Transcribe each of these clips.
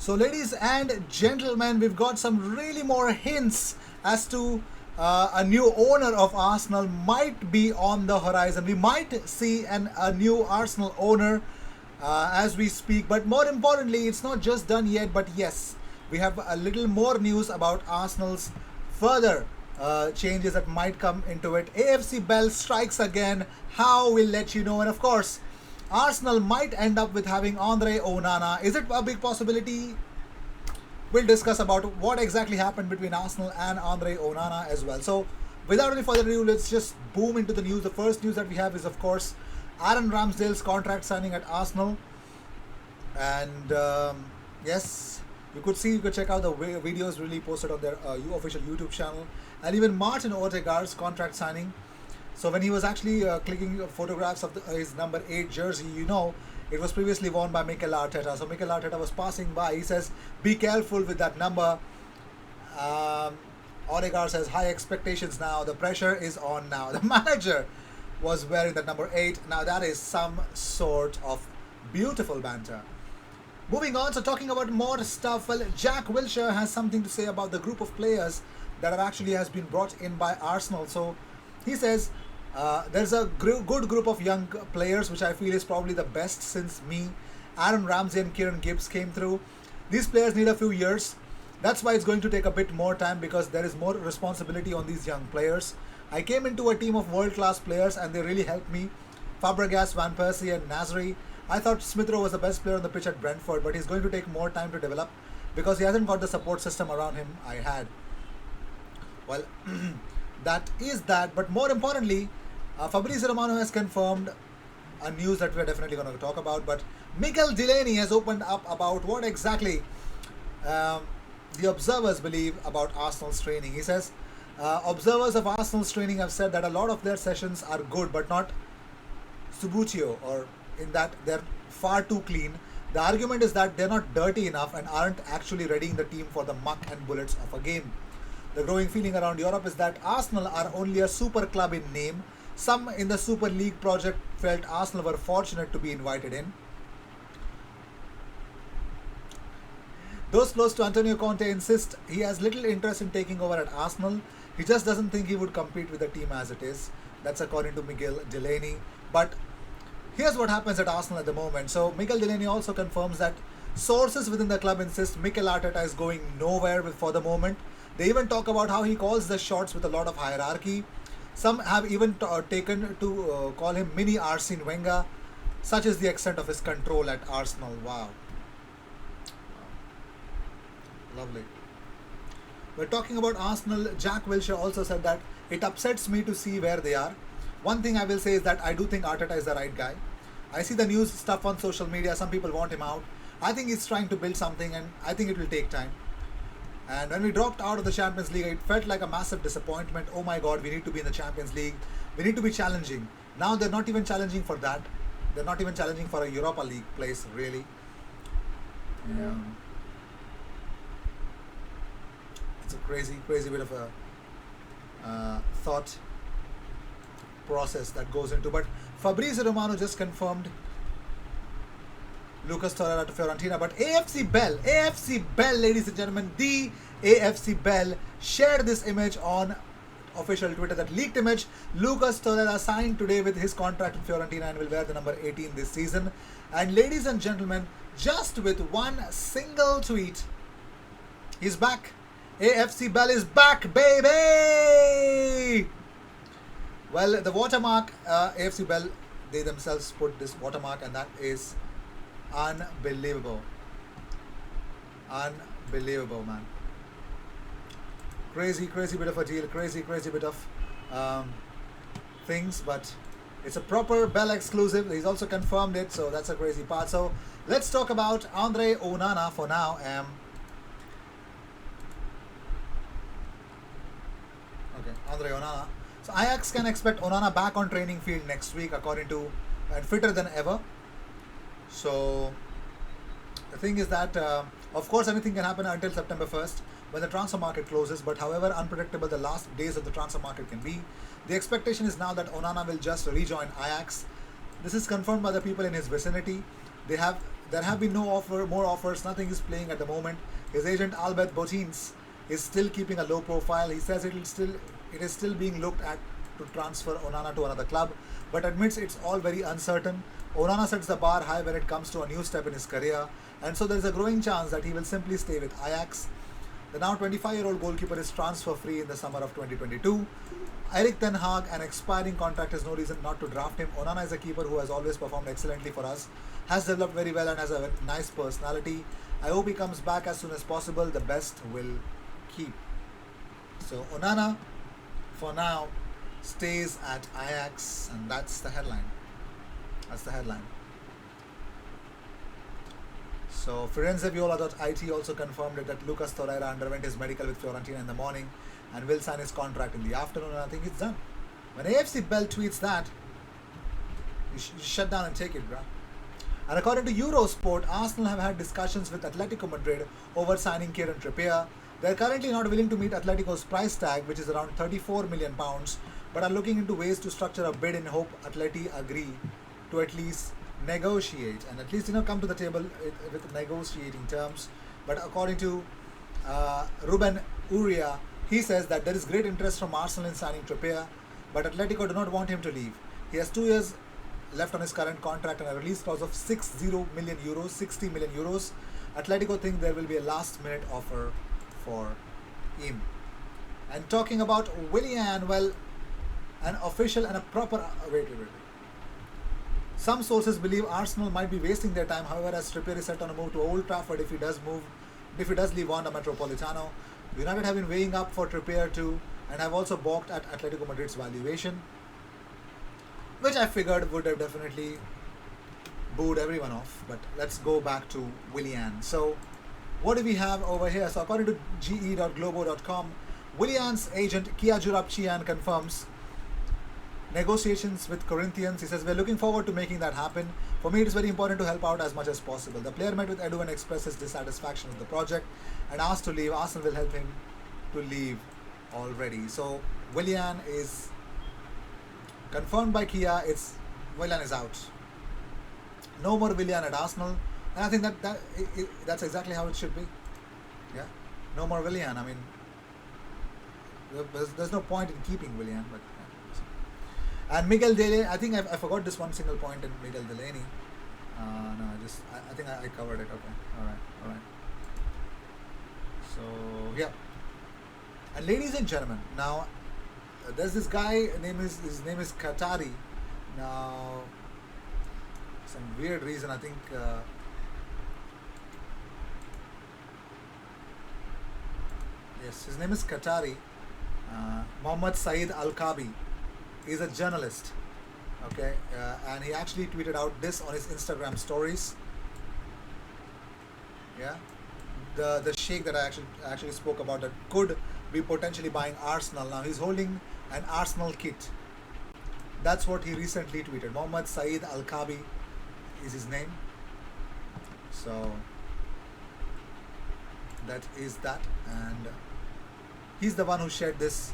So, ladies and gentlemen, we've got some really more hints as to a new owner of Arsenal might be on the horizon. We might see a new Arsenal owner as we speak. But more importantly, it's not just done yet. But yes, we have a little more news about Arsenal's further changes that might come into it. AFC Bell strikes again. How we'll let you know. And of course, Arsenal might end up with having Andre Onana. Is it a big possibility? We'll discuss about what exactly happened between Arsenal and Andre Onana as well. So, without any further ado, let's just boom into the news. The first news that we have is, of course, Aaron Ramsdale's contract signing at Arsenal. And yes, you could check out the videos really posted on their official YouTube channel. And even Martin Odegaard's contract signing. So when he was actually clicking photographs of his number 8 jersey, it was previously worn by Mikel Arteta. So Mikel Arteta was passing by. He says, be careful with that number. Odegaard says, high expectations now. The pressure is on now. The manager was wearing that number 8. Now that is some sort of beautiful banter. Moving on, so talking about more stuff, well, Jack Wilshere has something to say about the group of players that have actually has been brought in by Arsenal. So he says, there's a good group of young players, which I feel is probably the best since Aaron Ramsey and Kieran Gibbs came through. These players need a few years. That's why it's going to take a bit more time because there is more responsibility on these young players. I came into a team of world-class players and they really helped me. Fabregas, Van Persie and Nasri. I thought Smith Rowe was the best player on the pitch at Brentford, but he's going to take more time to develop because he hasn't got the support system around him I had. Well, that is that. But more importantly, Fabrizio Romano has confirmed a news that we're definitely going to talk about. But Miguel Delaney has opened up about what exactly the observers believe about Arsenal's training. He says, observers of Arsenal's training have said that a lot of their sessions are good, but not subutio, or in that they're far too clean. The argument is that they're not dirty enough and aren't actually readying the team for the muck and bullets of a game. The growing feeling around Europe is that Arsenal are only a super club in name. Some in the Super League project felt Arsenal were fortunate to be invited in. Those close to Antonio Conte insist he has little interest in taking over at Arsenal. He just doesn't think he would compete with the team as it is. That's according to Miguel Delaney. But here's what happens at Arsenal at the moment. So Miguel Delaney also confirms that sources within the club insist Mikel Arteta is going nowhere for the moment. They even talk about how he calls the shots with a lot of hierarchy. Some have even taken to call him mini Arsene Wenger. Such is the extent of his control at Arsenal. Wow. Lovely. We're talking about Arsenal. Jack Wilshere also said that it upsets me to see where they are. One thing I will say is that I do think Arteta is the right guy. I see the news stuff on social media. Some people want him out. I think he's trying to build something and I think it will take time. And when we dropped out of the Champions League, it felt like a massive disappointment. Oh my God, we need to be in the Champions League. We need to be challenging. Now they're not even challenging for that. They're not even challenging for a Europa League place, really. Yeah. It's a crazy bit of a thought process that goes into. But Fabrizio Romano just confirmed Lucas Torreira to Fiorentina. But AFC Bell, ladies and gentlemen, the AFC Bell shared this image on official Twitter, that leaked image. Lucas Torreira signed today with his contract in Fiorentina and will wear the number 18 this season. And ladies and gentlemen, just with one single tweet, he's back. AFC Bell is back, baby! Well, the watermark, AFC Bell, they themselves put this watermark, and that is unbelievable. Unbelievable, man. Crazy bit of a deal. Crazy bit of things, but it's a proper Bell exclusive. He's also confirmed it, so that's a crazy part. So let's talk about Andre Onana for now. Okay, Andre Onana. So Ajax can expect Onana back on training field next week, according to, and fitter than ever. So the thing is that, of course, anything can happen until September 1st when the transfer market closes. But however unpredictable the last days of the transfer market can be, the expectation is now that Onana will just rejoin Ajax. This is confirmed by the people in his vicinity. There have been no offer, more offers. Nothing is playing at the moment. His agent Albert Botins is still keeping a low profile. He says it is still being looked at to transfer Onana to another club, but admits it's all very uncertain. Onana sets the bar high when it comes to a new step in his career, and so there is a growing chance that he will simply stay with Ajax. The now 25-year-old goalkeeper is transfer free in the summer of 2022. Erik Ten Hag, an expiring contract, has no reason not to draft him. Onana is a keeper who has always performed excellently for us, has developed very well and has a nice personality. I hope he comes back as soon as possible. The best will keep. So Onana, for now, stays at Ajax, and that's the headline. That's the headline. So FiorenzeViola.it also confirmed it that Lucas Torreira underwent his medical with Fiorentina in the morning and will sign his contract in the afternoon, and I think it's done. When AFC Bell tweets that, you shut down and take it, bruh. And according to Eurosport, Arsenal have had discussions with Atletico Madrid over signing Kieran Trippier. They are currently not willing to meet Atletico's price tag, which is around £34 million, but are looking into ways to structure a bid in hope Atleti agree to at least negotiate and at least come to the table with negotiating terms. But according to Ruben Uria, he says that there is great interest from Arsenal in signing Trippier, but Atletico do not want him to leave. He has 2 years left on his current contract and a release clause of 60 million euros. Atletico think there will be a last minute offer for him. And talking about Willian, well, an official and a proper wait. Some sources believe Arsenal might be wasting their time, however, as Trippier is set on a move to Old Trafford if he does leave Wanda Metropolitano. United have been weighing up for Trippier too and have also balked at Atletico Madrid's valuation, which I figured would have definitely booed everyone off. But let's go back to Willian. So what do we have over here? So according to ge.globo.com, Willian's agent Kia Jurapchian confirms negotiations with Corinthians. He says, we're looking forward to making that happen. For me, it is very important to help out as much as possible. The player met with Edu and expressed his dissatisfaction with the project and asked to leave. Arsenal will help him to leave already. So Willian is confirmed by Kia. Willian is out. No more Willian at Arsenal. And I think that's exactly how it should be. Yeah, no more Willian. I mean, there's no point in keeping Willian, but. And Miguel Delaney, I think I forgot this one single point in Miguel Delaney. No, I think I covered it. Okay, all right. So yeah. And ladies and gentlemen, now there's this guy. His name is Qatari. Now, some weird reason, I think. Yes, his name is Qatari. Mohammed Saeed Al-Kabi. He's a journalist, okay, and he actually tweeted out this on his Instagram stories. Yeah, the sheikh that I actually spoke about that could be potentially buying Arsenal. Now he's holding an Arsenal kit. That's what he recently tweeted. Mohammed Saeed Al-Kabi is his name. So that is that, and he's the one who shared this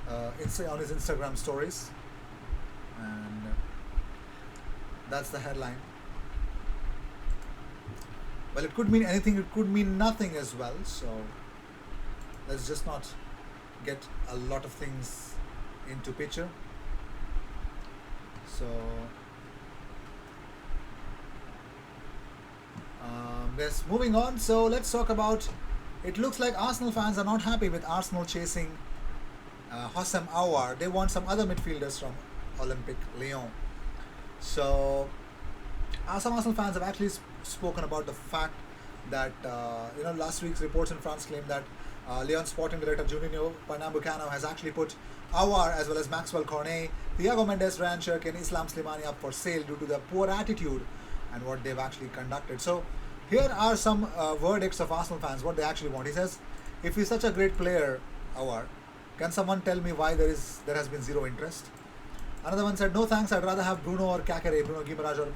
on his Instagram stories, and that's the headline. Well, it could mean anything, it could mean nothing as well, so let's just not get a lot of things into picture. So yes, moving on. So let's talk about, it looks like Arsenal fans are not happy with Arsenal chasing Houssem Aouar. They want some other midfielders from Olympique Lyon. So some Arsenal fans have actually spoken about the fact that last week's reports in France claimed that Lyon Sporting Director Juninho Pernambucano has actually put Aouar as well as Maxwell Cornet, Thiago Mendes, Ryan Cherki and Islam Slimani up for sale due to their poor attitude and what they've actually conducted. So here are some verdicts of Arsenal fans, what they actually want. He says, if he's such a great player, Aouar, can someone tell me why there has been zero interest? Another one said, no thanks, I'd rather have Bruno or Kakere, Bruno Guimaraes or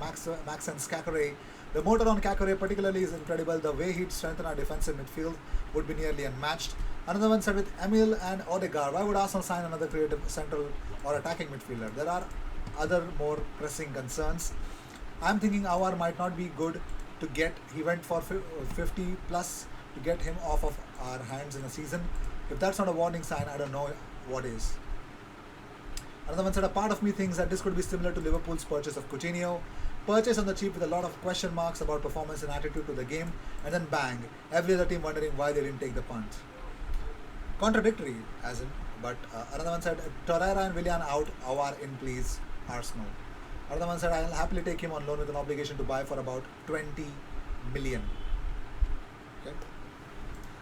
Maxence Kakere. The motor on Kakere particularly is incredible. The way he'd strengthen our defensive midfield would be nearly unmatched. Another one said, with Emil and Odegaard, why would Arsenal sign another creative central or attacking midfielder? There are other more pressing concerns. I'm thinking Aouar might not be good to get. He went for 50 plus to get him off of our hands in a season. If that's not a warning sign, I don't know what is. Another one said, a part of me thinks that this could be similar to Liverpool's purchase of Coutinho. Purchase on the cheap with a lot of question marks about performance and attitude to the game, and then bang, every other team wondering why they didn't take the punt. Contradictory, as in, but another one said, Torreira and Willian out, Awar in please, Arsenal. Another one said, I'll happily take him on loan with an obligation to buy for about 20 million. Okay.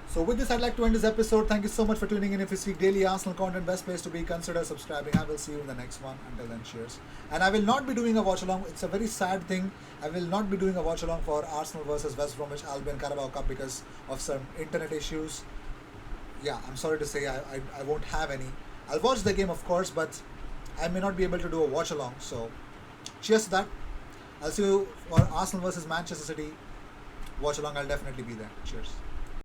So with this, I'd like to end this episode. Thank you so much for tuning in. If you seek daily Arsenal content, best place to be, consider subscribing. I will see you in the next one. Until then, cheers. And I will not be doing a watch along. It's a very sad thing. I will not be doing a watch along for Arsenal versus West Bromwich Albion Carabao Cup because of some internet issues. Yeah, I'm sorry to say I won't have any. I'll watch the game, of course, but I may not be able to do a watch along. So cheers to that. I'll see you for Arsenal versus Manchester City watch along. I'll definitely be there. Cheers.